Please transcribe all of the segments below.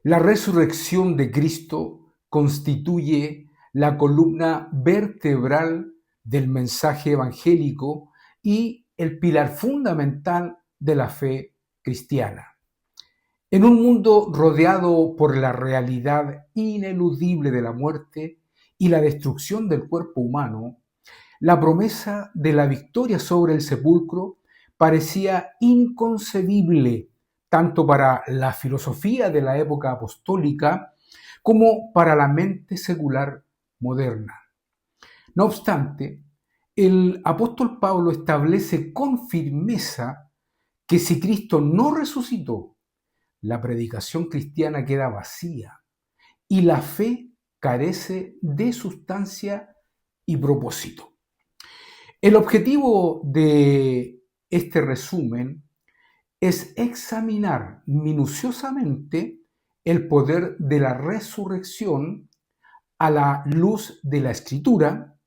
La resurrección de Cristo constituye la columna vertebral del mensaje evangélico y el pilar fundamental de la fe cristiana. En un mundo rodeado por la realidad ineludible de la muerte y la destrucción del cuerpo humano, la promesa de la victoria sobre el sepulcro parecía inconcebible tanto para la filosofía de la época apostólica como para la mente secular moderna. No obstante, el apóstol Pablo establece con firmeza que si Cristo no resucitó, la predicación cristiana queda vacía y la fe carece de sustancia y propósito. El objetivo de este resumen es examinar minuciosamente el poder de la resurrección a la luz de la Escritura,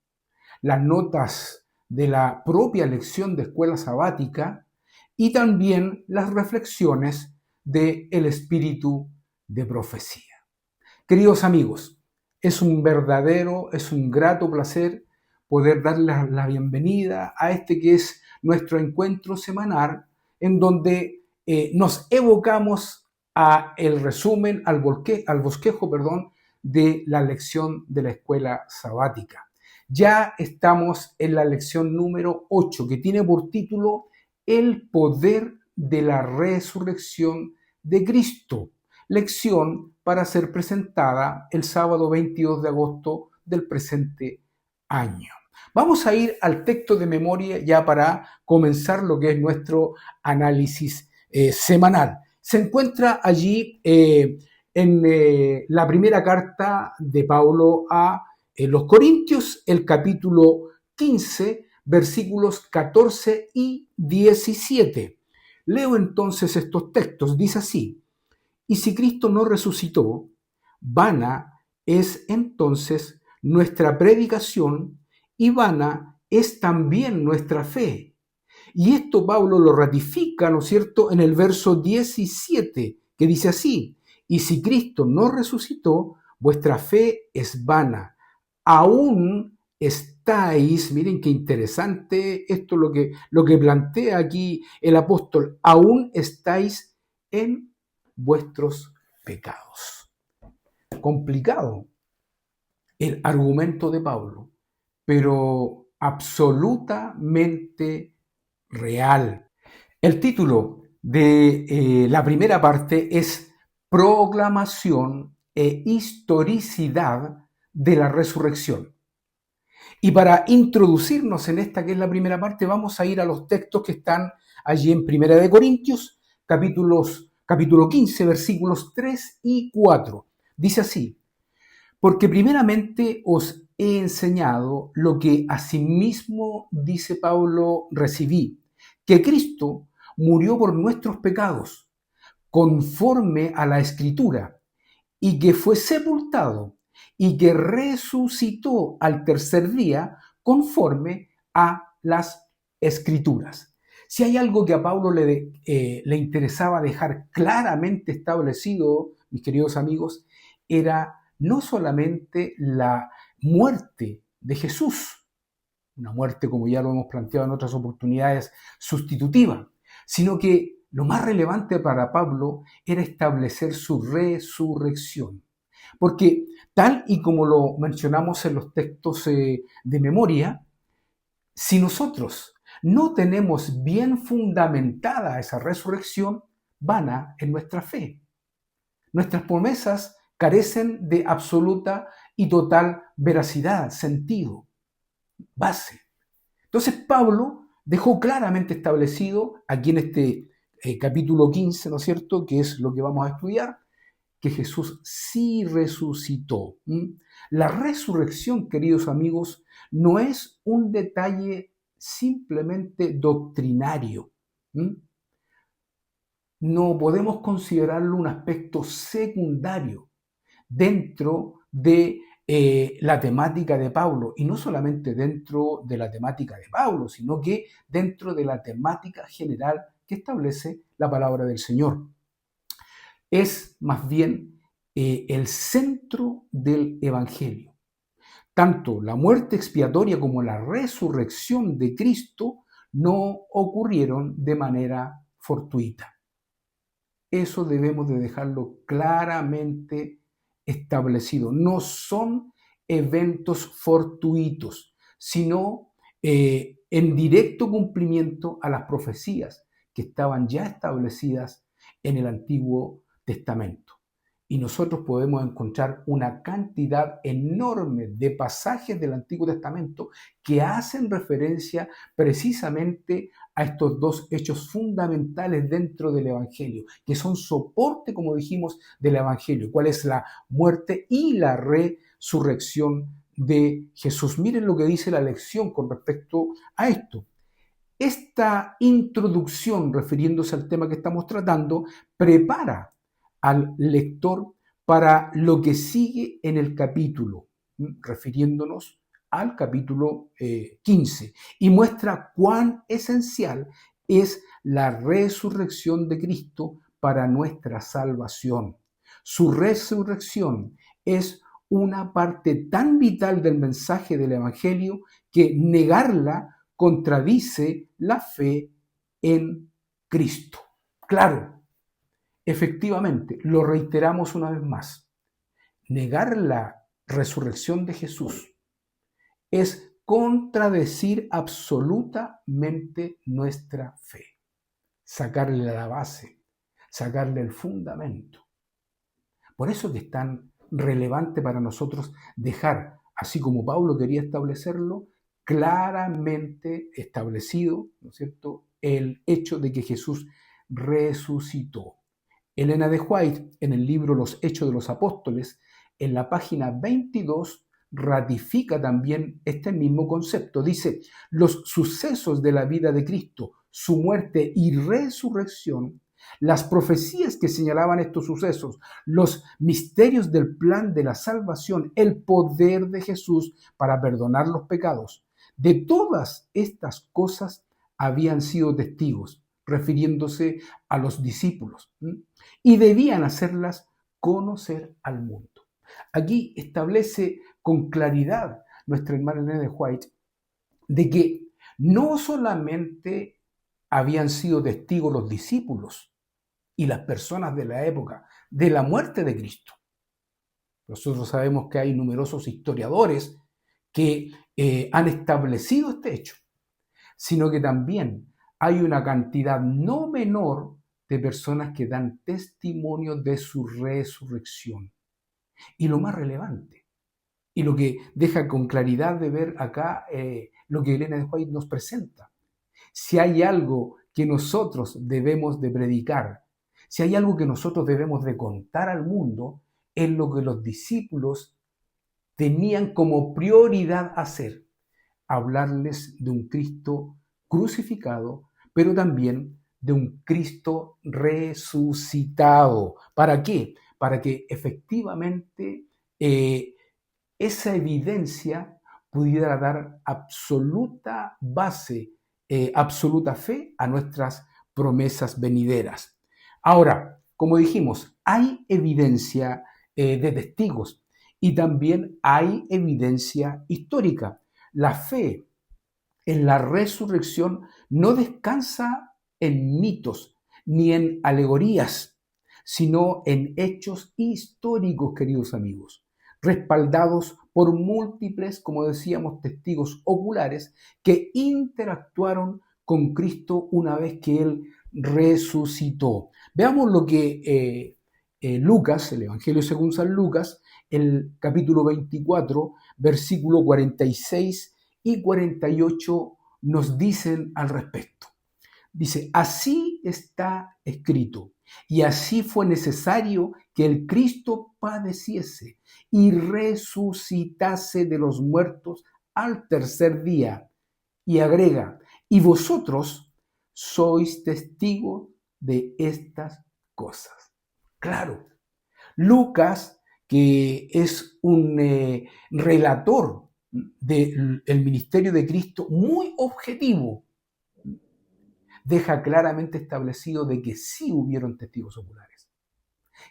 las notas de la propia lección de escuela sabática y también las reflexiones del espíritu de profecía. Queridos amigos, es un grato placer poder darles la bienvenida a este que es nuestro encuentro semanal, en donde nos evocamos a el resumen, al bosquejo, de la lección de la escuela sabática. Ya estamos en la lección número 8, que tiene por título El poder de la resurrección de Cristo. Lección para ser presentada el sábado 22 de agosto del presente año. Vamos a ir al texto de memoria ya para comenzar lo que es nuestro análisis semanal. Se encuentra allí en la primera carta de Pablo a los Corintios, el capítulo 15, versículos 14 y 17. Leo entonces estos textos. Dice así: y si Cristo no resucitó, vana es entonces nuestra predicación y vana es también nuestra fe. Y esto Pablo lo ratifica, ¿no es cierto?, en el verso 17, que dice así: y si Cristo no resucitó, vuestra fe es vana. Aún estáis, miren qué interesante esto lo que plantea aquí el apóstol, aún estáis en vuestros pecados. Complicado el argumento de Pablo, pero absolutamente real. El título de la primera parte es Proclamación e historicidad de la resurrección. Y para introducirnos en esta que es la primera parte, vamos a ir a los textos que están allí en Primera de Corintios, capítulo 15, versículos 3 y 4. Dice así: porque primeramente os he enseñado lo que asimismo, dice Pablo, recibí, que Cristo murió por nuestros pecados, conforme a la Escritura, y que fue sepultado, y que resucitó al tercer día, conforme a las Escrituras. Si hay algo que a Pablo le interesaba dejar claramente establecido, mis queridos amigos, era no solamente la muerte de Jesús, una muerte, como ya lo hemos planteado en otras oportunidades, sustitutiva, sino que lo más relevante para Pablo era establecer su resurrección. Porque tal y como lo mencionamos en los textos de memoria, si nosotros no tenemos bien fundamentada esa resurrección, vana es nuestra fe. Nuestras promesas carecen de absoluta y total veracidad, sentido, base. Entonces Pablo dejó claramente establecido aquí en este capítulo 15, ¿no es cierto?, que es lo que vamos a estudiar, que Jesús sí resucitó. La resurrección, queridos amigos, no es un detalle simplemente doctrinario. No podemos considerarlo un aspecto secundario dentro de la temática de Pablo, y no solamente dentro de la temática de Pablo, sino que dentro de la temática general que establece la palabra del Señor. Es más bien el centro del Evangelio. Tanto la muerte expiatoria como la resurrección de Cristo no ocurrieron de manera fortuita. Eso debemos de dejarlo claramente establecido. No son eventos fortuitos, sino en directo cumplimiento a las profecías que estaban ya establecidas en el Antiguo Testamento. Y nosotros podemos encontrar una cantidad enorme de pasajes del Antiguo Testamento que hacen referencia precisamente a estos dos hechos fundamentales dentro del Evangelio, que son soporte, como dijimos, del Evangelio, cuál es la muerte y la resurrección de Jesús. Miren lo que dice la lección con respecto a esto. Esta introducción, refiriéndose al tema que estamos tratando, prepara al lector para lo que sigue en el capítulo, refiriéndonos al capítulo 15, y muestra cuán esencial es la resurrección de Cristo para nuestra salvación. Su resurrección es una parte tan vital del mensaje del Evangelio que negarla contradice la fe en Cristo. Claro, efectivamente, lo reiteramos una vez más, negar la resurrección de Jesús es contradecir absolutamente nuestra fe, sacarle la base, sacarle el fundamento. Por eso que es tan relevante para nosotros dejar, así como Pablo quería establecerlo, claramente establecido, ¿no es cierto?, el hecho de que Jesús resucitó. Elena de White, en el libro Los Hechos de los Apóstoles, en la página 22, ratifica también este mismo concepto. Dice, los sucesos de la vida de Cristo, su muerte y resurrección, las profecías que señalaban estos sucesos, los misterios del plan de la salvación, el poder de Jesús para perdonar los pecados, de todas estas cosas habían sido testigos, refiriéndose a los discípulos, y debían hacerlas conocer al mundo. Aquí establece con claridad nuestra hermana Elena de White de que no solamente habían sido testigos los discípulos y las personas de la época de la muerte de Cristo. Nosotros sabemos que hay numerosos historiadores que han establecido este hecho, sino que también hay una cantidad no menor de personas que dan testimonio de su resurrección. Y lo más relevante, y lo que deja con claridad de ver acá lo que Elena de White nos presenta, si hay algo que nosotros debemos de predicar, si hay algo que nosotros debemos de contar al mundo, es lo que los discípulos tenían como prioridad hacer, hablarles de un Cristo crucificado, pero también de un Cristo resucitado. ¿Para qué? Para que efectivamente esa evidencia pudiera dar absoluta base, absoluta fe a nuestras promesas venideras. Ahora, como dijimos, hay evidencia de testigos y también hay evidencia histórica. La fe en la resurrección no descansa en mitos ni en alegorías, sino en hechos históricos, queridos amigos, respaldados por múltiples, como decíamos, testigos oculares que interactuaron con Cristo una vez que Él resucitó. Veamos lo que Lucas, el Evangelio según San Lucas, el capítulo 24, versículo 46 y 48 nos dicen al respecto. Dice, así está escrito, y así fue necesario que el Cristo padeciese y resucitase de los muertos al tercer día. Y agrega, y vosotros sois testigos de estas cosas. Claro, Lucas, que es un relator del ministerio de Cristo muy objetivo, deja claramente establecido de que sí hubieron testigos oculares,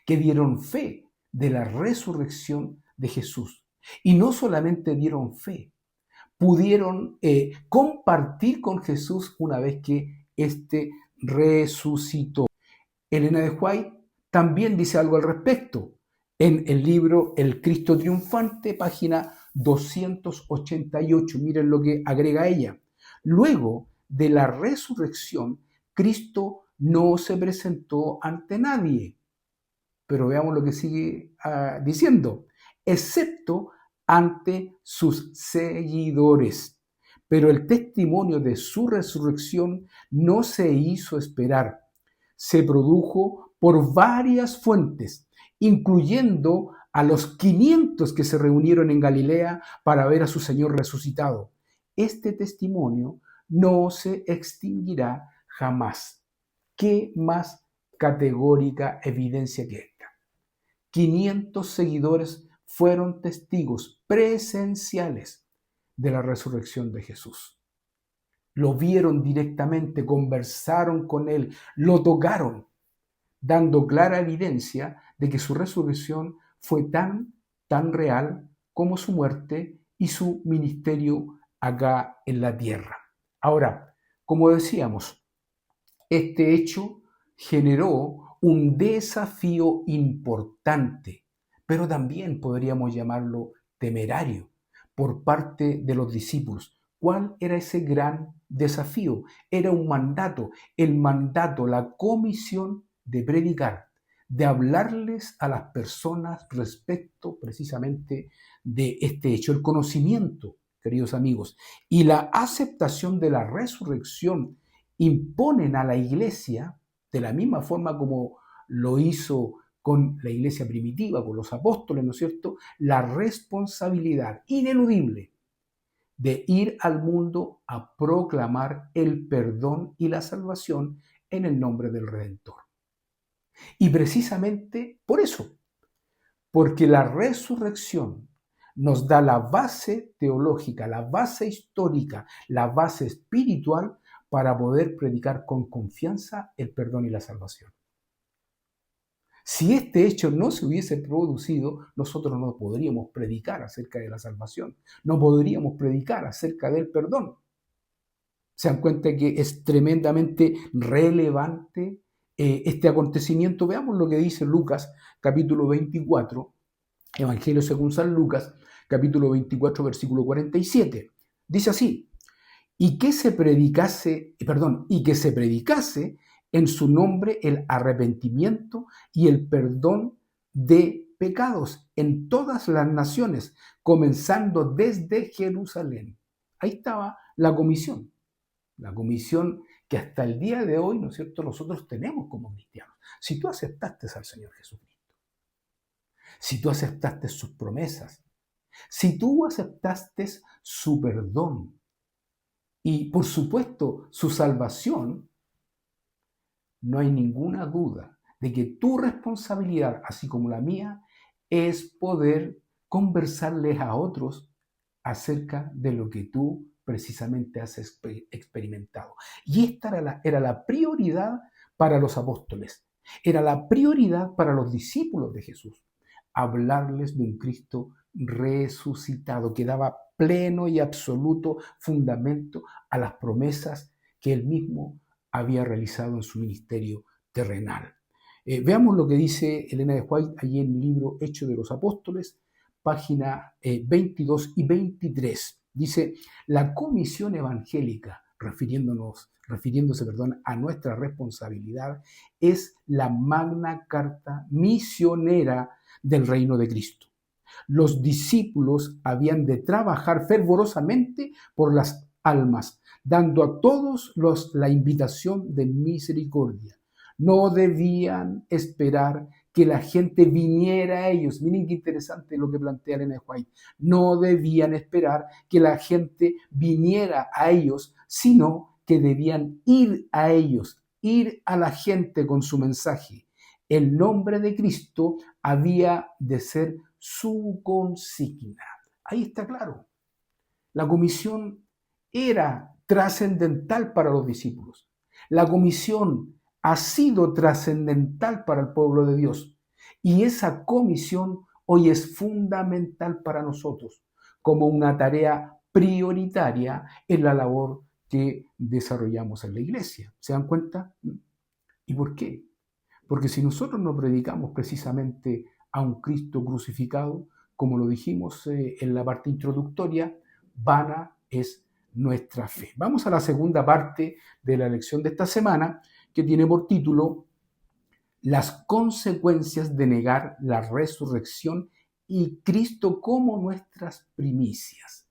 que dieron fe de la resurrección de Jesús. Y no solamente dieron fe, pudieron compartir con Jesús una vez que éste resucitó. Elena de White también dice algo al respecto en el libro El Cristo Triunfante, página 288. Miren lo que agrega ella. Luego de la resurrección, Cristo no se presentó ante nadie. Pero veamos lo que sigue diciendo, excepto ante sus seguidores. Pero el testimonio de su resurrección no se hizo esperar. Se produjo por varias fuentes, incluyendo a los 500 que se reunieron en Galilea para ver a su Señor resucitado. Este testimonio no se extinguirá jamás. ¿Qué más categórica evidencia que esta? 500 seguidores fueron testigos presenciales de la resurrección de Jesús. Lo vieron directamente, conversaron con él, lo tocaron, dando clara evidencia de que su resurrección fue tan real como su muerte y su ministerio acá en la tierra. Ahora, como decíamos, este hecho generó un desafío importante, pero también podríamos llamarlo temerario, por parte de los discípulos. ¿Cuál era ese gran desafío? Era un mandato, el mandato, la comisión de predicar, de hablarles a las personas respecto precisamente de este hecho, el conocimiento, queridos amigos, y la aceptación de la resurrección imponen a la iglesia, de la misma forma como lo hizo con la iglesia primitiva, con los apóstoles, ¿no es cierto?, la responsabilidad ineludible de ir al mundo a proclamar el perdón y la salvación en el nombre del Redentor. Y precisamente por eso, porque la resurrección nos da la base teológica, la base histórica, la base espiritual para poder predicar con confianza el perdón y la salvación. Si este hecho no se hubiese producido, nosotros no podríamos predicar acerca de la salvación, no podríamos predicar acerca del perdón. Se dan cuenta que es tremendamente relevante este acontecimiento. Veamos lo que dice Lucas, capítulo 24, Evangelio según San Lucas, capítulo 24, versículo 47. Dice así: y que se predicase en su nombre el arrepentimiento y el perdón de pecados en todas las naciones, comenzando desde Jerusalén. Ahí estaba la comisión que hasta el día de hoy, ¿no es cierto?, nosotros tenemos como cristianos. Si tú aceptaste al Señor Jesucristo, si tú aceptaste sus promesas, si tú aceptaste su perdón, y por supuesto su salvación, no hay ninguna duda de que tu responsabilidad, así como la mía, es poder conversarles a otros acerca de lo que tú precisamente has experimentado. Y esta era la prioridad para los apóstoles, era la prioridad para los discípulos de Jesús, hablarles de un Cristo resucitado que daba pleno y absoluto fundamento a las promesas que él mismo había realizado en su ministerio terrenal. Veamos lo que dice Elena de White allí en el libro Hechos de los Apóstoles, página 22 y 23. Dice: la comisión evangélica, refiriéndose a nuestra responsabilidad, es la magna carta misionera del reino de Cristo. Los discípulos habían de trabajar fervorosamente por las almas, dando a todos la invitación de misericordia. No debían esperar que la gente viniera a ellos. Miren qué interesante lo que plantea Elena White. No debían esperar que la gente viniera a ellos, sino que debían ir a ellos, ir a la gente con su mensaje. El nombre de Cristo había de ser su consigna. Ahí está claro. La comisión era trascendental para los discípulos. La comisión ha sido trascendental para el pueblo de Dios. Y esa comisión hoy es fundamental para nosotros como una tarea prioritaria en la labor que desarrollamos en la iglesia. ¿Se dan cuenta? ¿Y por qué? Porque si nosotros no predicamos precisamente a un Cristo crucificado, como lo dijimos en la parte introductoria, vana es nuestra fe. Vamos a la segunda parte de la lección de esta semana, que tiene por título Las consecuencias de negar la resurrección y Cristo como nuestras primicias.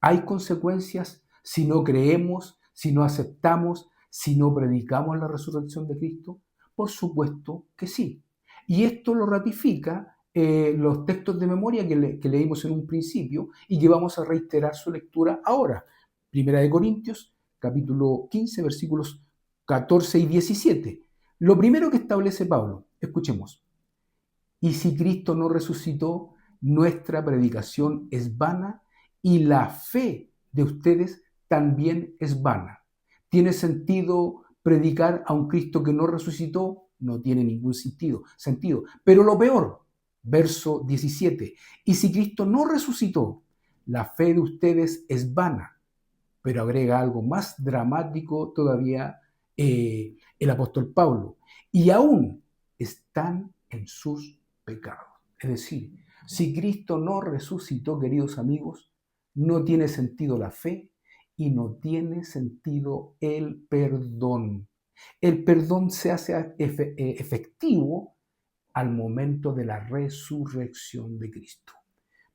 ¿Hay consecuencias si no creemos, si no aceptamos, si no predicamos la resurrección de Cristo? Por supuesto que sí. Y esto lo ratifica los textos de memoria que leímos en un principio y que vamos a reiterar su lectura ahora. Primera de Corintios, capítulo 15, versículos 14 y 17. Lo primero que establece Pablo, escuchemos. Y si Cristo no resucitó, nuestra predicación es vana y la fe de ustedes también es vana. ¿Tiene sentido predicar a un Cristo que no resucitó? No tiene ningún sentido. Pero lo peor, verso 17, y si Cristo no resucitó, la fe de ustedes es vana. Pero agrega algo más dramático todavía el apóstol Pablo. Y aún están en sus pecados. Es decir, si Cristo no resucitó, queridos amigos, no tiene sentido la fe y no tiene sentido el perdón. El perdón se hace efectivo al momento de la resurrección de Cristo,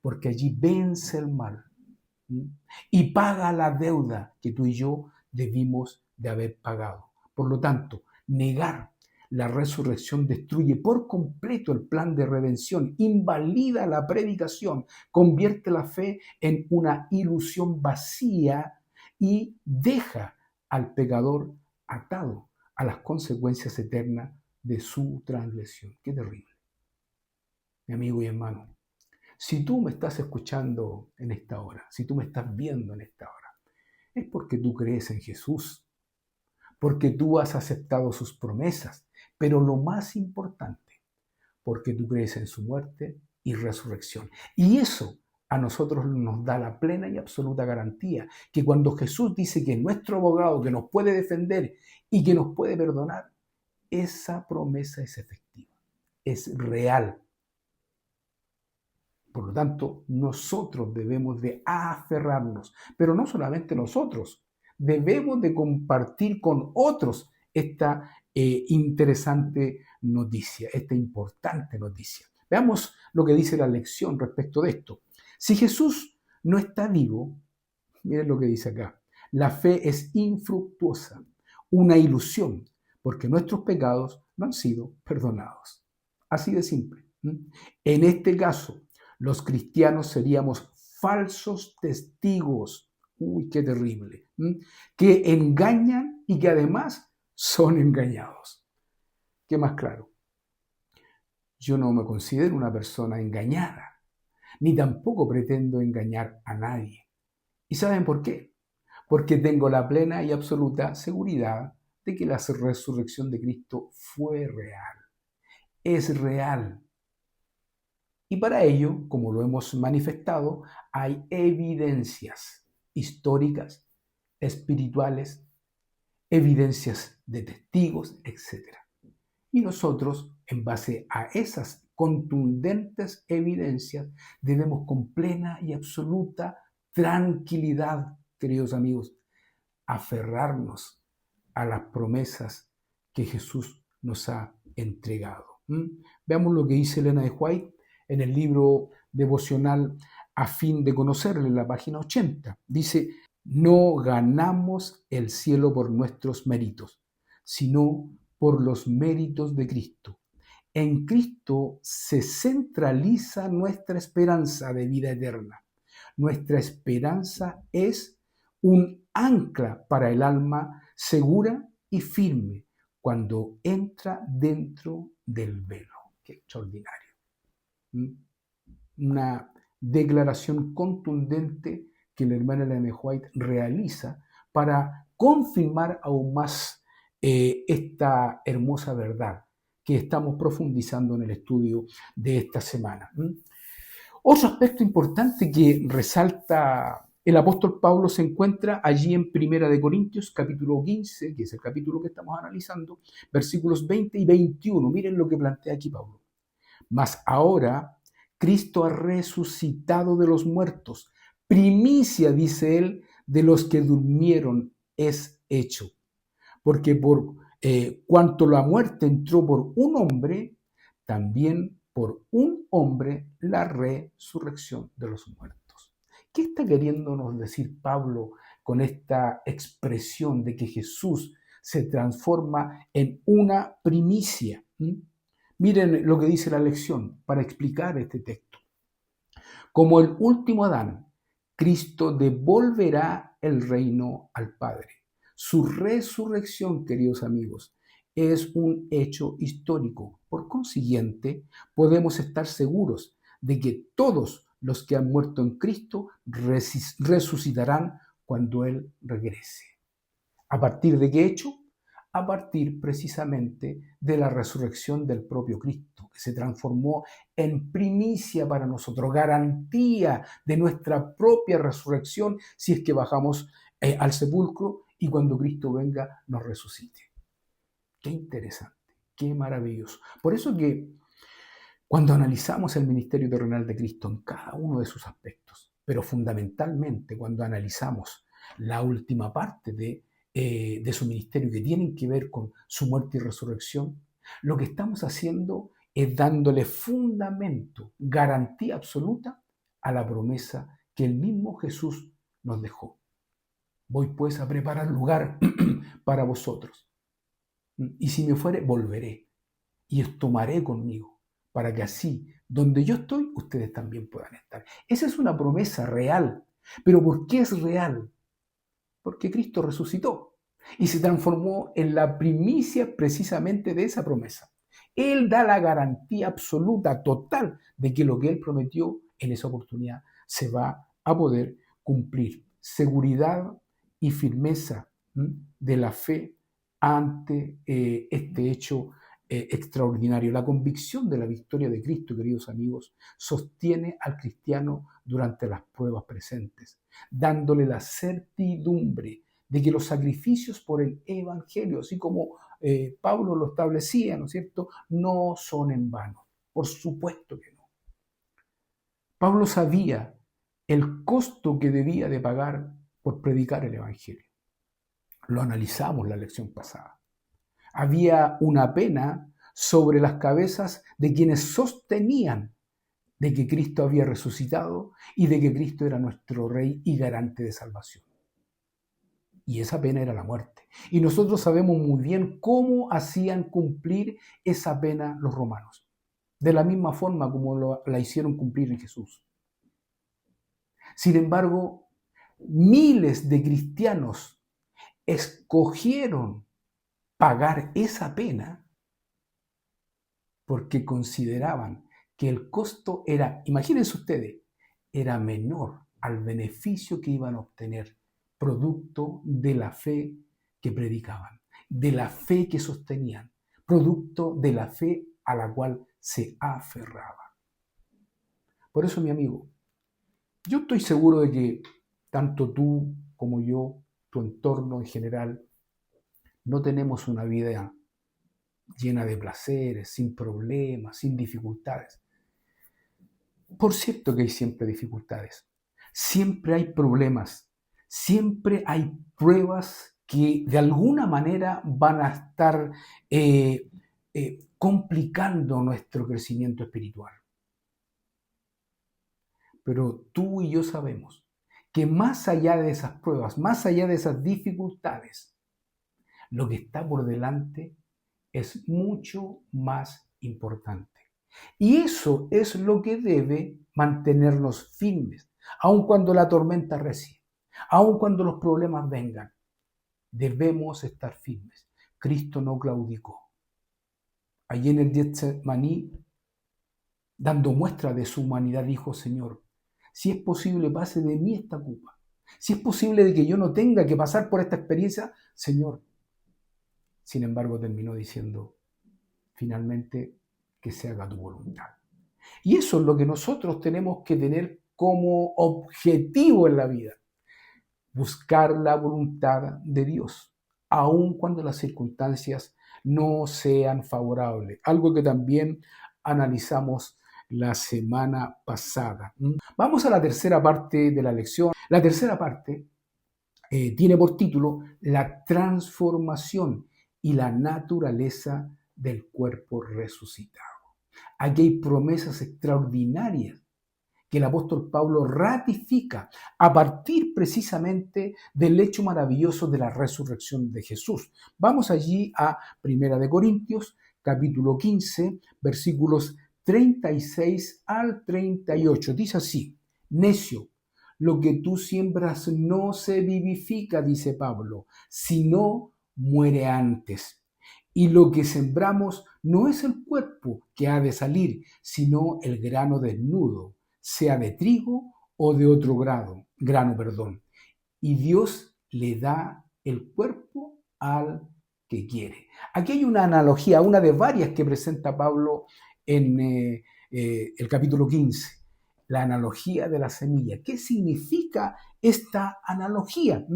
porque allí vence el mal y paga la deuda que tú y yo debimos de haber pagado. Por lo tanto, negar la resurrección destruye por completo el plan de redención, invalida la predicación, convierte la fe en una ilusión vacía y deja al pecador atado a las consecuencias eternas de su transgresión. Qué terrible. Mi amigo y hermano, si tú me estás escuchando en esta hora, si tú me estás viendo en esta hora, es porque tú crees en Jesús, porque tú has aceptado sus promesas, pero lo más importante, porque tú crees en su muerte y resurrección. Y eso a nosotros nos da la plena y absoluta garantía que cuando Jesús dice que es nuestro abogado, que nos puede defender y que nos puede perdonar, esa promesa es efectiva, es real. Por lo tanto, nosotros debemos de aferrarnos, pero no solamente nosotros, debemos de compartir con otros esta interesante noticia, esta importante noticia. Veamos lo que dice la lección respecto de esto. Si Jesús no está vivo, miren lo que dice acá, la fe es infructuosa, una ilusión, porque nuestros pecados no han sido perdonados. Así de simple. En este caso, los cristianos seríamos falsos testigos. Uy, qué terrible. Que engañan y que además son engañados. ¿Qué más claro? Yo no me considero una persona engañada, ni tampoco pretendo engañar a nadie. ¿Y saben por qué? Porque tengo la plena y absoluta seguridad de que la resurrección de Cristo fue real. Es real. Y para ello, como lo hemos manifestado, hay evidencias históricas, espirituales, evidencias de testigos, etc. Y nosotros, en base a esas contundentes evidencias, debemos con plena y absoluta tranquilidad, queridos amigos, aferrarnos a las promesas que Jesús nos ha entregado. Veamos lo que dice Elena de White en el libro devocional A fin de conocerle, en la página 80. Dice, no ganamos el cielo por nuestros méritos, sino por los méritos de Cristo. En Cristo se centraliza nuestra esperanza de vida eterna. Nuestra esperanza es un ancla para el alma segura y firme cuando entra dentro del velo. Qué extraordinario. Una declaración contundente que la hermana Ellen White realiza para confirmar aún más esta hermosa verdad, que estamos profundizando en el estudio de esta semana. Otro aspecto importante que resalta el apóstol Pablo se encuentra allí en Primera de Corintios, capítulo 15, que es el capítulo que estamos analizando, versículos 20 y 21. Miren lo que plantea aquí Pablo. Mas ahora Cristo ha resucitado de los muertos. Primicia, dice él, de los que durmieron es hecho. Porque por cuanto la muerte entró por un hombre, también por un hombre la resurrección de los muertos. ¿Qué está queriéndonos decir Pablo con esta expresión de que Jesús se transforma en una primicia? Miren lo que dice la lección para explicar este texto. Como el último Adán, Cristo devolverá el reino al Padre. Su resurrección, queridos amigos, es un hecho histórico. Por consiguiente, podemos estar seguros de que todos los que han muerto en Cristo resucitarán cuando Él regrese. ¿A partir de qué hecho? A partir precisamente de la resurrección del propio Cristo, que se transformó en primicia para nosotros, garantía de nuestra propia resurrección si es que bajamos al sepulcro y cuando Cristo venga nos resucite. Qué interesante, qué maravilloso. Por eso que cuando analizamos el ministerio terrenal de Cristo en cada uno de sus aspectos, pero fundamentalmente cuando analizamos la última parte de su ministerio que tienen que ver con su muerte y resurrección, lo que estamos haciendo es dándole fundamento, garantía absoluta a la promesa que el mismo Jesús nos dejó. Voy pues a preparar lugar para vosotros. Y si me fuere, volveré y os tomaré conmigo, para que así, donde yo estoy, ustedes también puedan estar. Esa es una promesa real. ¿Pero por qué es real? Porque Cristo resucitó y se transformó en la primicia precisamente de esa promesa. Él da la garantía absoluta, total, de que lo que Él prometió en esa oportunidad se va a poder cumplir. Seguridad y firmeza de la fe ante este hecho extraordinario. La convicción de la victoria de Cristo, queridos amigos, sostiene al cristiano durante las pruebas presentes, dándole la certidumbre de que los sacrificios por el Evangelio, así como Pablo lo establecía, ¿no es cierto?, no son en vano. Por supuesto que no. Pablo sabía el costo que debía de pagar por predicar el Evangelio. Lo analizamos la lección pasada. Había una pena sobre las cabezas de quienes sostenían de que Cristo había resucitado y de que Cristo era nuestro Rey y garante de salvación. Y esa pena era la muerte. Y nosotros sabemos muy bien cómo hacían cumplir esa pena los romanos, de la misma forma como la hicieron cumplir en Jesús. Sin embargo, miles de cristianos escogieron pagar esa pena porque consideraban que el costo era, imagínense ustedes, era menor al beneficio que iban a obtener producto de la fe que predicaban, de la fe que sostenían, producto de la fe a la cual se aferraban. Por eso, mi amigo, yo estoy seguro de que tanto tú como yo, tu entorno en general, no tenemos una vida llena de placeres, sin problemas, sin dificultades. Por cierto que hay siempre dificultades, siempre hay problemas, siempre hay pruebas que de alguna manera van a estar complicando nuestro crecimiento espiritual. Pero tú y yo sabemos que más allá de esas pruebas, más allá de esas dificultades, lo que está por delante es mucho más importante. Y eso es lo que debe mantenernos firmes, aun cuando la tormenta recie, aun cuando los problemas vengan. Debemos estar firmes. Cristo no claudicó. Allí en el Getsemaní, dando muestra de su humanidad, dijo: Señor, si es posible, pase de mí esta copa. Si es posible de que yo no tenga que pasar por esta experiencia, Señor. Sin embargo, terminó diciendo: finalmente que se haga tu voluntad. Y eso es lo que nosotros tenemos que tener como objetivo en la vida, buscar la voluntad de Dios, aun cuando las circunstancias no sean favorables, algo que también analizamos la semana pasada. Vamos a la tercera parte de la lección. La tercera parte tiene por título La transformación y la naturaleza del cuerpo resucitado. Aquí hay promesas extraordinarias que el apóstol Pablo ratifica a partir precisamente del hecho maravilloso de la resurrección de Jesús. Vamos allí a 1 capítulo 15, versículos 36 al 38. Dice así: necio, lo que tú siembras no se vivifica, dice Pablo, sino muere antes. Y lo que sembramos no es el cuerpo que ha de salir, sino el grano desnudo, sea de trigo o de otro grano. Y Dios le da el cuerpo al que quiere. Aquí hay una analogía, una de varias que presenta Pablo en el capítulo 15, la analogía de la semilla. ¿Qué significa esta analogía?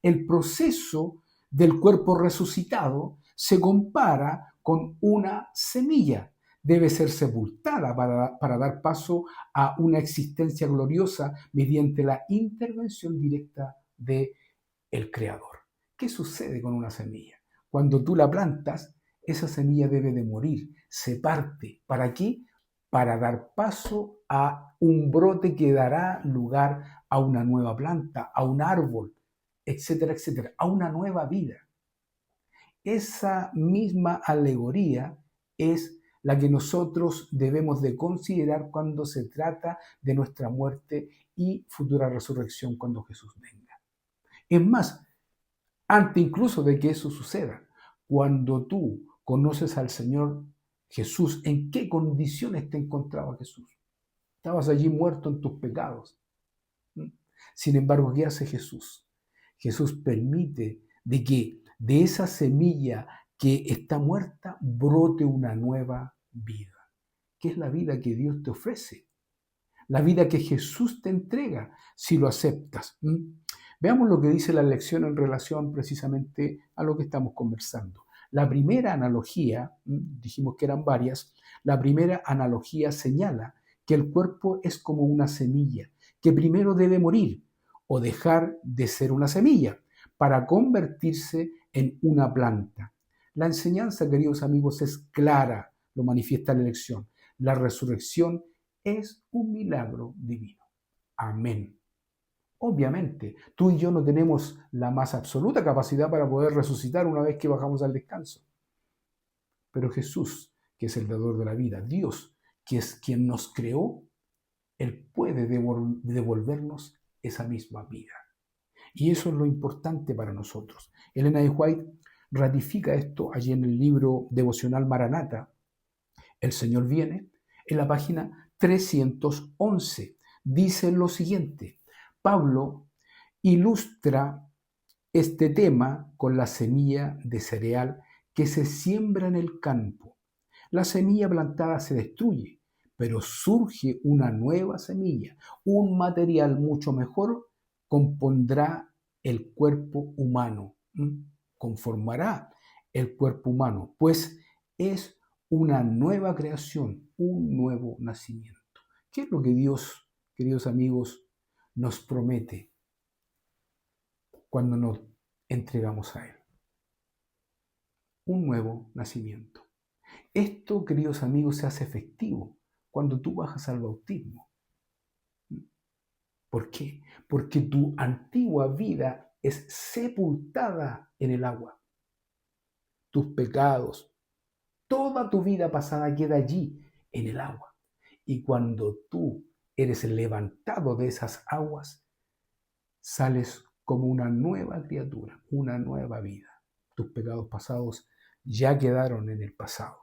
El proceso del cuerpo resucitado se compara con una semilla. Debe ser sepultada para dar paso a una existencia gloriosa mediante la intervención directa del Creador. ¿Qué sucede con una semilla? Cuando tú la plantas, esa semilla debe de morir, se parte. ¿Para qué? Para dar paso a un brote que dará lugar a una nueva planta, a un árbol, etcétera, etcétera, a una nueva vida. Esa misma alegoría es la que nosotros debemos de considerar cuando se trata de nuestra muerte y futura resurrección cuando Jesús venga. Es más, antes incluso de que eso suceda, cuando tú conoces al Señor Jesús, ¿en qué condiciones te encontraba Jesús? Estabas allí muerto en tus pecados. Sin embargo, ¿qué hace Jesús? Jesús permite de que de esa semilla que está muerta brote una nueva vida, que es la vida que Dios te ofrece, la vida que Jesús te entrega si lo aceptas. Veamos lo que dice la lección en relación precisamente a lo que estamos conversando. La primera analogía, dijimos que eran varias, la primera analogía señala que el cuerpo es como una semilla, que primero debe morir o dejar de ser una semilla para convertirse en una planta. La enseñanza, queridos amigos, es clara, lo manifiesta la lección. La resurrección es un milagro divino. Amén. Obviamente, tú y yo no tenemos la más absoluta capacidad para poder resucitar una vez que bajamos al descanso. Pero Jesús, que es el dador de la vida, Dios, que es quien nos creó, Él puede devolvernos esa misma vida. Y eso es lo importante para nosotros. Elena de White ratifica esto allí en el libro devocional Maranata, El Señor viene, en la página 311. Dice lo siguiente: Pablo ilustra este tema con la semilla de cereal que se siembra en el campo. La semilla plantada se destruye, pero surge una nueva semilla, un material mucho mejor compondrá el cuerpo humano, conformará el cuerpo humano, pues es una nueva creación, un nuevo nacimiento. ¿Qué es lo que Dios, queridos amigos, nos promete cuando nos entregamos a Él? Un nuevo nacimiento. Esto, queridos amigos, se hace efectivo cuando tú bajas al bautismo. ¿Por qué? Porque tu antigua vida es sepultada en el agua. Tus pecados, toda tu vida pasada queda allí en el agua. Y cuando tú eres levantado de esas aguas, sales como una nueva criatura, una nueva vida. Tus pecados pasados ya quedaron en el pasado.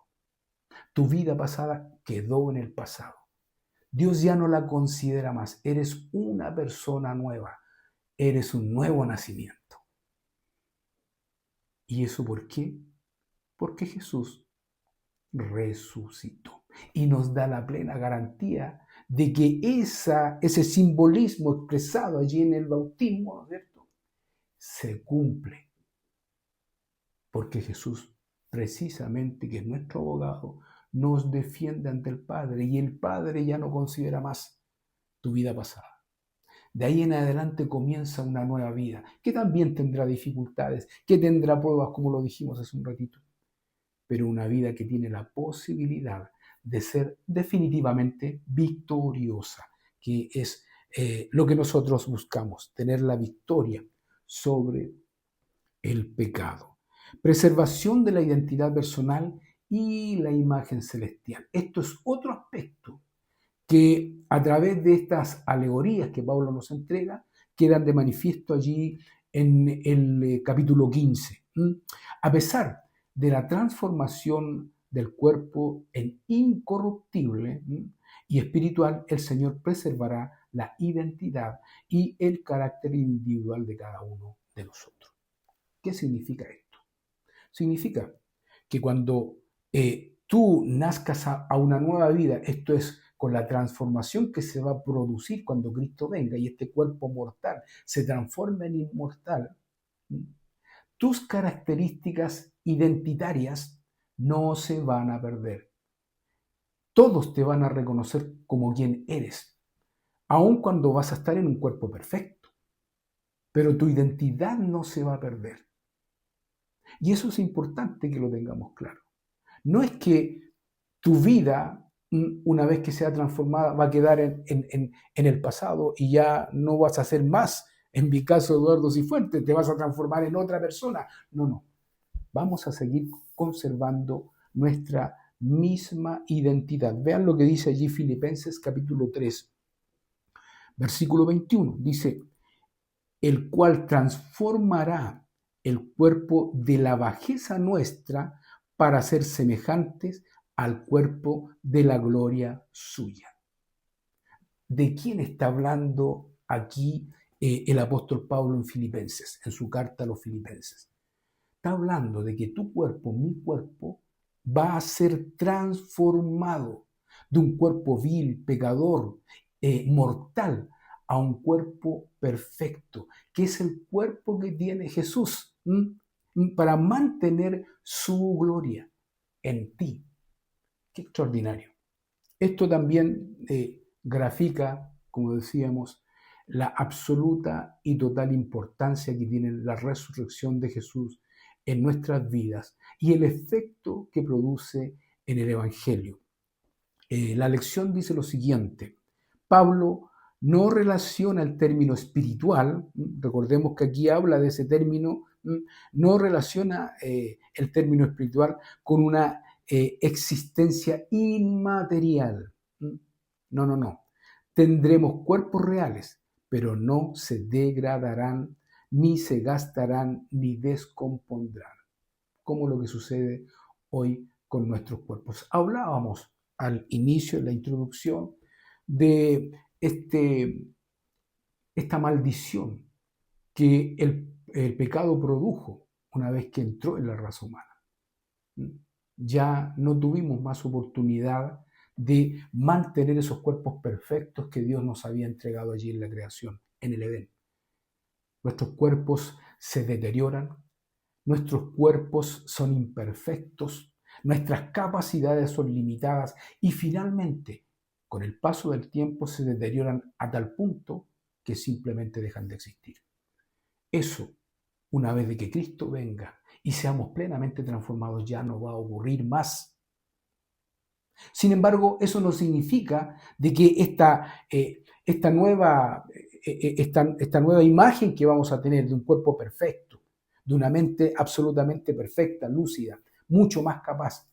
Tu vida pasada quedó en el pasado. Dios ya no la considera más. Eres una persona nueva. Eres un nuevo nacimiento. ¿Y eso por qué? Porque Jesús resucitó. Y nos da la plena garantía de que ese simbolismo expresado allí en el bautismo, ¿no es cierto?, se cumple. Porque Jesús, precisamente, que es nuestro abogado, nos defiende ante el Padre, y el Padre ya no considera más tu vida pasada. De ahí en adelante comienza una nueva vida, que también tendrá dificultades, que tendrá pruebas, como lo dijimos hace un ratito, pero una vida que tiene la posibilidad de ser definitivamente victoriosa, que es lo que nosotros buscamos, tener la victoria sobre el pecado. Preservación de la identidad personal y la imagen celestial. Esto es otro aspecto que a través de estas alegorías que Pablo nos entrega, quedan de manifiesto allí en el capítulo 15. A pesar de la transformación del cuerpo en incorruptible y espiritual, el Señor preservará la identidad y el carácter individual de cada uno de nosotros. ¿Qué significa esto? Significa que cuando tú nazcas a una nueva vida, esto es, con la transformación que se va a producir cuando Cristo venga y este cuerpo mortal se transforma en inmortal, tus características identitarias no se van a perder. Todos te van a reconocer como quien eres, aun cuando vas a estar en un cuerpo perfecto, pero tu identidad no se va a perder. Y eso es importante que lo tengamos claro. No es que tu vida, una vez que sea transformada, va a quedar en el pasado y ya no vas a ser más, en mi caso, Eduardo Cifuentes, te vas a transformar en otra persona. No. Vamos a seguir conservando nuestra misma identidad. Vean lo que dice allí Filipenses capítulo 3, versículo 21. Dice, el cual transformará el cuerpo de la bajeza nuestra para ser semejantes al cuerpo de la gloria suya. ¿De quién está hablando aquí el apóstol Pablo en Filipenses, en su carta a los Filipenses? Está hablando de que tu cuerpo, mi cuerpo, va a ser transformado de un cuerpo vil, pecador, mortal, a un cuerpo perfecto, que es el cuerpo que tiene Jesús, para mantener su gloria en ti. Qué extraordinario. Esto también grafica, como decíamos, la absoluta y total importancia que tiene la resurrección de Jesús en nuestras vidas y el efecto que produce en el Evangelio. La lección dice lo siguiente: Pablo no relaciona el término espiritual, recordemos que aquí habla de ese término, no relaciona el término espiritual con una existencia inmaterial. No. Tendremos cuerpos reales, pero no se degradarán, ni se gastarán, ni descompondrán, como lo que sucede hoy con nuestros cuerpos. Hablábamos al inicio de la introducción de esta maldición que el pecado produjo una vez que entró en la raza humana. Ya no tuvimos más oportunidad de mantener esos cuerpos perfectos que Dios nos había entregado allí en la creación, en el Edén. Nuestros cuerpos se deterioran, nuestros cuerpos son imperfectos, nuestras capacidades son limitadas y finalmente, con el paso del tiempo, se deterioran a tal punto que simplemente dejan de existir. Eso, una vez de que Cristo venga y seamos plenamente transformados, ya no va a ocurrir más. Sin embargo, eso no significa de que esta nueva imagen que vamos a tener de un cuerpo perfecto, de una mente absolutamente perfecta, lúcida, mucho más capaz,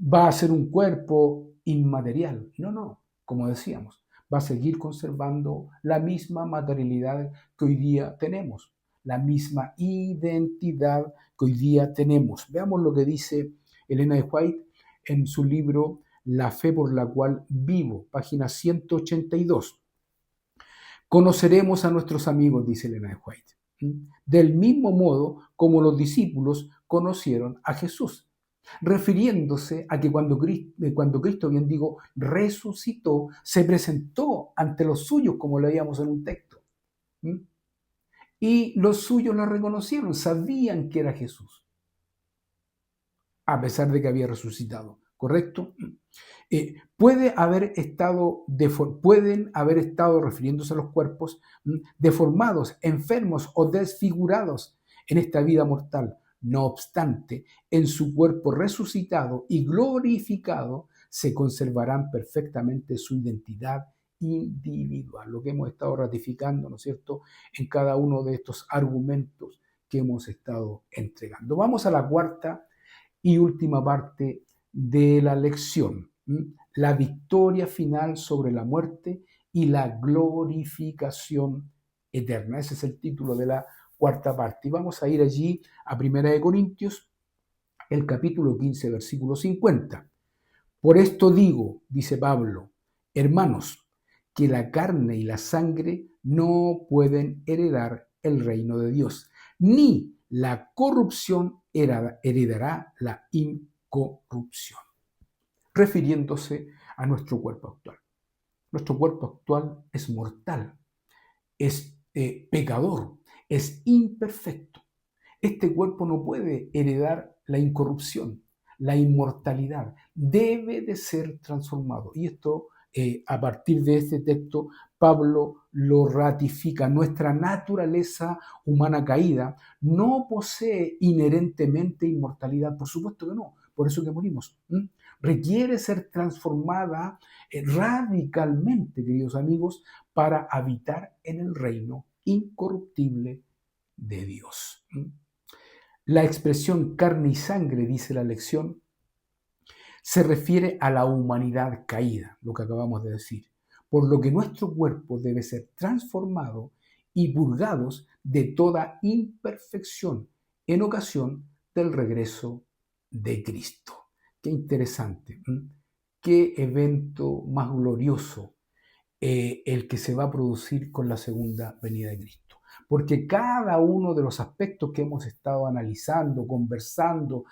va a ser un cuerpo inmaterial. No, como decíamos, va a seguir conservando la misma materialidad que hoy día tenemos, la misma identidad que hoy día tenemos. Veamos lo que dice Elena de White en su libro La fe por la cual vivo, página 182. Conoceremos a nuestros amigos, dice Elena de White, del mismo modo como los discípulos conocieron a Jesús. refiriéndose a que cuando Cristo, bien digo, resucitó, se presentó ante los suyos, como leíamos en un texto. ¿Mm? Y los suyos lo reconocieron, sabían que era Jesús, a pesar de que había resucitado, ¿correcto? Pueden haber estado refiriéndose a los cuerpos deformados, enfermos o desfigurados en esta vida mortal. No obstante, en su cuerpo resucitado y glorificado se conservarán perfectamente su identidad individual, lo que hemos estado ratificando, ¿no es cierto?, en cada uno de estos argumentos que hemos estado entregando. Vamos a la cuarta y última parte de la lección, la victoria final sobre la muerte y la glorificación eterna. Ese es el título de la cuarta parte. Y vamos a ir allí a 1 Corintios, el capítulo 15, versículo 50. Por esto digo, dice Pablo, hermanos, que la carne y la sangre no pueden heredar el reino de Dios, ni la corrupción heredará la incorrupción, refiriéndose a nuestro cuerpo actual. Nuestro cuerpo actual es mortal, es pecador, es imperfecto. Este cuerpo no puede heredar la incorrupción, la inmortalidad. Debe de ser transformado. Y esto, a partir de este texto, Pablo lo ratifica. Nuestra naturaleza humana caída no posee inherentemente inmortalidad. Por supuesto que no. Por eso que morimos. Requiere ser transformada radicalmente, queridos amigos, para habitar en el reino incorruptible de Dios. La expresión carne y sangre, dice la lección, se refiere a la humanidad caída, lo que acabamos de decir, por lo que nuestro cuerpo debe ser transformado y purgados de toda imperfección en ocasión del regreso de Cristo. Qué interesante, qué evento más glorioso el que se va a producir con la segunda venida de Cristo. Porque cada uno de los aspectos que hemos estado analizando, conversando,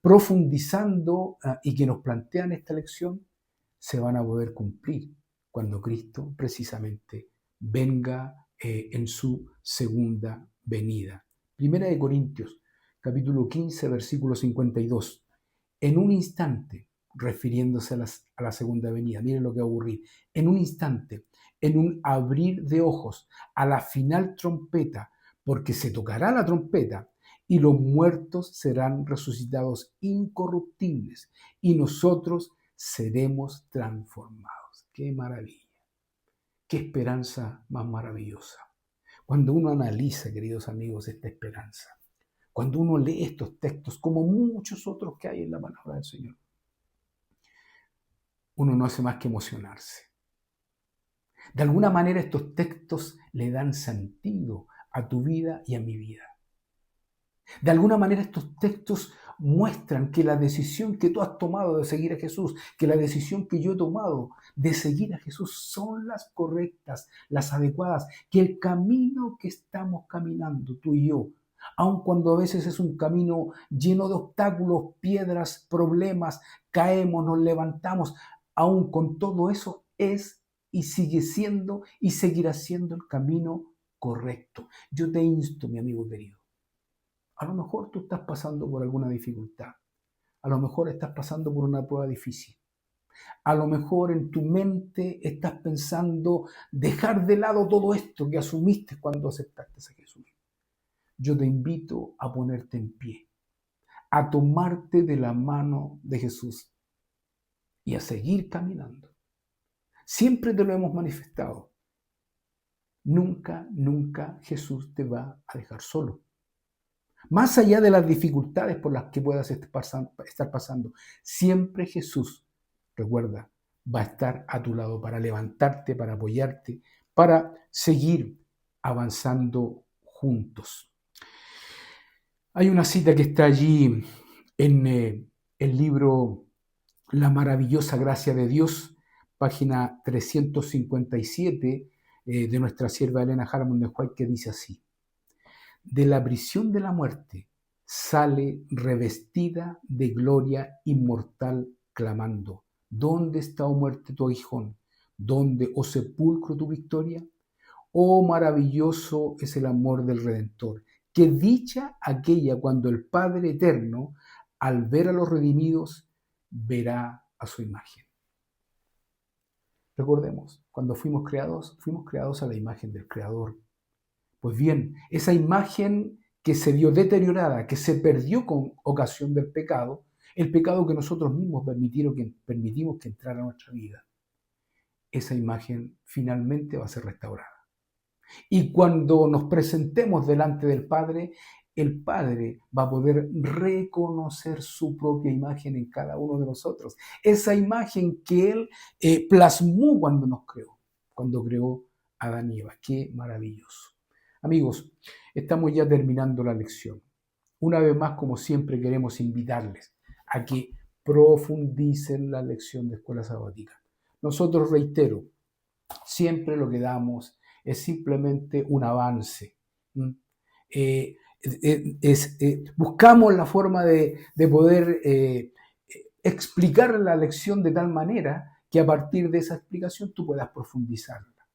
profundizando y que nos plantean esta lección, se van a poder cumplir cuando Cristo precisamente venga en su segunda venida. Primera de Corintios, capítulo 15, versículo 52. En un instante, refiriéndose a la segunda venida, miren lo que va a ocurrir, en un instante, en un abrir de ojos, a la final trompeta, porque se tocará la trompeta y los muertos serán resucitados incorruptibles y nosotros seremos transformados. ¡Qué maravilla! ¡Qué esperanza más maravillosa! Cuando uno analiza, queridos amigos, esta esperanza, cuando uno lee estos textos, como muchos otros que hay en la palabra del Señor, uno no hace más que emocionarse. De alguna manera estos textos le dan sentido a tu vida y a mi vida. De alguna manera estos textos muestran que la decisión que tú has tomado de seguir a Jesús, que la decisión que yo he tomado de seguir a Jesús son las correctas, las adecuadas, que el camino que estamos caminando tú y yo, aun cuando a veces es un camino lleno de obstáculos, piedras, problemas, caemos, nos levantamos, aun con todo eso es y sigue siendo y seguirá siendo el camino correcto. Yo te insto, mi amigo querido. A lo mejor tú estás pasando por alguna dificultad. A lo mejor estás pasando por una prueba difícil. A lo mejor en tu mente estás pensando dejar de lado todo esto que asumiste cuando aceptaste a Jesús. Yo te invito a ponerte en pie, a tomarte de la mano de Jesús y a seguir caminando. Siempre te lo hemos manifestado. Nunca, nunca Jesús te va a dejar solo. Más allá de las dificultades por las que puedas estar pasando, siempre Jesús, recuerda, va a estar a tu lado para levantarte, para apoyarte, para seguir avanzando juntos. Hay una cita que está allí en el libro La maravillosa gracia de Dios, página 357 de nuestra sierva Elena Harmon de White, que dice así: de la prisión de la muerte sale revestida de gloria inmortal, clamando: ¿Dónde está, oh muerte, tu aguijón? ¿Dónde, oh sepulcro, tu victoria? Oh, maravilloso es el amor del Redentor. Qué dicha aquella cuando el Padre Eterno, al ver a los redimidos, verá a su imagen. Recordemos, cuando fuimos creados a la imagen del Creador. Pues bien, esa imagen que se vio deteriorada, que se perdió con ocasión del pecado, el pecado que nosotros mismos permitimos que entrara a nuestra vida, esa imagen finalmente va a ser restaurada. Y cuando nos presentemos delante del Padre, el Padre va a poder reconocer su propia imagen en cada uno de nosotros. Esa imagen que Él plasmó cuando nos creó, cuando creó a Adán y Eva. ¡Qué maravilloso! Amigos, estamos ya terminando la lección. Una vez más, como siempre, queremos invitarles a que profundicen la lección de escuela sabática. Nosotros, reitero, siempre lo que damos es simplemente un avance. Buscamos la forma de poder explicar la lección de tal manera que a partir de esa explicación tú puedas profundizarla,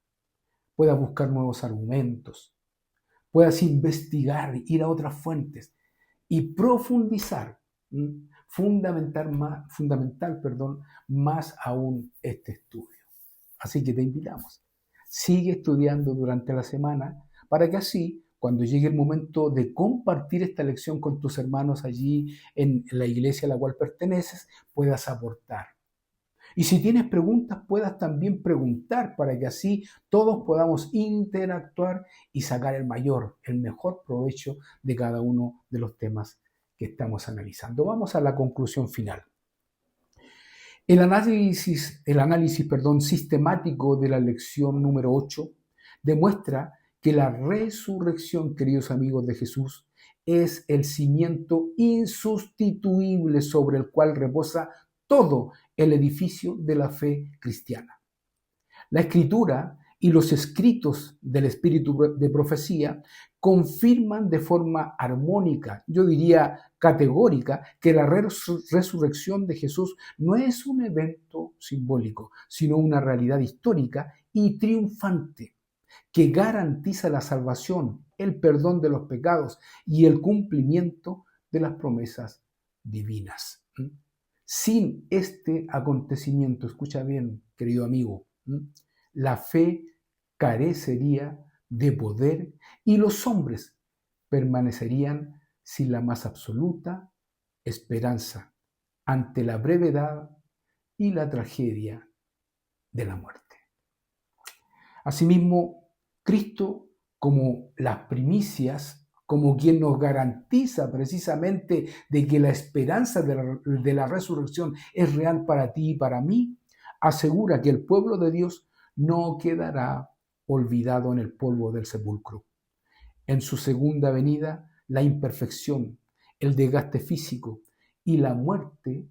puedas buscar nuevos argumentos, puedas investigar, ir a otras fuentes y profundizar, fundamental más aún este estudio. Así que te invitamos. Sigue estudiando durante la semana para que así, cuando llegue el momento de compartir esta lección con tus hermanos allí en la iglesia a la cual perteneces, puedas aportar. Y si tienes preguntas, puedas también preguntar para que así todos podamos interactuar y sacar el mejor provecho de cada uno de los temas que estamos analizando. Vamos a la conclusión final. El análisis sistemático de la lección número 8 demuestra que la resurrección, queridos amigos de Jesús, es el cimiento insustituible sobre el cual reposa todo el edificio de la fe cristiana. La Escritura y los escritos del Espíritu de profecía confirman de forma armónica, yo diría categórica, que la resurrección de Jesús no es un evento simbólico, sino una realidad histórica y triunfante que garantiza la salvación, el perdón de los pecados y el cumplimiento de las promesas divinas. Sin este acontecimiento, escucha bien, querido amigo, la fe carecería de poder y los hombres permanecerían sin la más absoluta esperanza ante la brevedad y la tragedia de la muerte. Asimismo, Cristo, como las primicias, como quien nos garantiza precisamente de que la esperanza de la resurrección es real para ti y para mí, asegura que el pueblo de Dios no quedará olvidado en el polvo del sepulcro. En su segunda venida, la imperfección, el desgaste físico y la muerte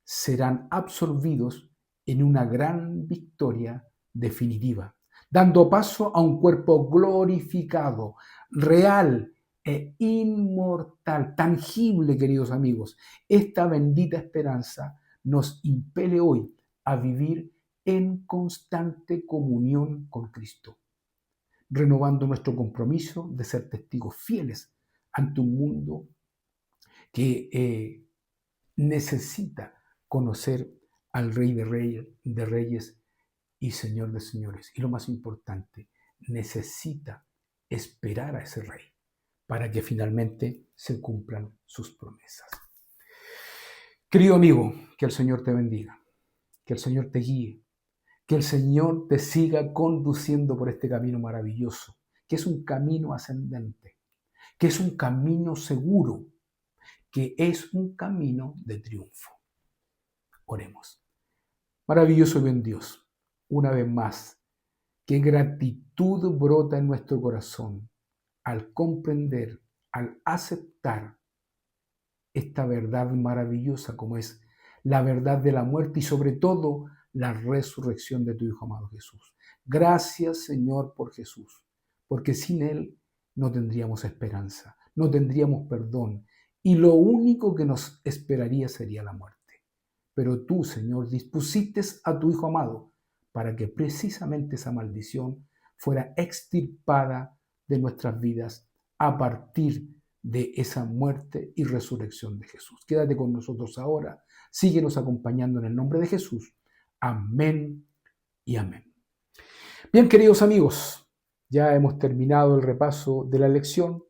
serán absorbidos en una gran victoria definitiva, dando paso a un cuerpo glorificado, real e inmortal, tangible, queridos amigos. Esta bendita esperanza nos impele hoy a vivir en constante comunión con Cristo, renovando nuestro compromiso de ser testigos fieles ante un mundo que necesita conocer al Rey de Reyes y Señor de Señores. Y lo más importante, necesita esperar a ese Rey para que finalmente se cumplan sus promesas. Querido amigo, que el Señor te bendiga, que el Señor te guíe, que el Señor te siga conduciendo por este camino maravilloso, que es un camino ascendente, que es un camino seguro, que es un camino de triunfo. Oremos. Maravilloso y buen Dios, una vez más, qué gratitud brota en nuestro corazón al comprender, al aceptar esta verdad maravillosa como es la verdad de la muerte y sobre todo la resurrección de tu Hijo amado Jesús. Gracias, Señor, por Jesús, porque sin Él no tendríamos esperanza, no tendríamos perdón y lo único que nos esperaría sería la muerte. Pero tú, Señor, dispusiste a tu Hijo amado para que precisamente esa maldición fuera extirpada de nuestras vidas a partir de esa muerte y resurrección de Jesús. Quédate con nosotros ahora, síguenos acompañando en el nombre de Jesús. Amén y amén. Bien, queridos amigos, ya hemos terminado el repaso de la lección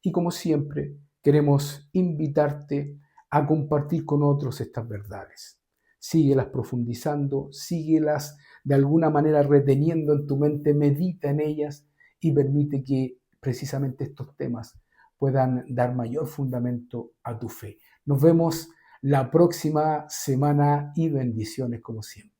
y como siempre queremos invitarte a compartir con otros estas verdades. Síguelas profundizando, síguelas de alguna manera reteniendo en tu mente, medita en ellas y permite que precisamente estos temas puedan dar mayor fundamento a tu fe. Nos vemos la próxima semana y bendiciones como siempre.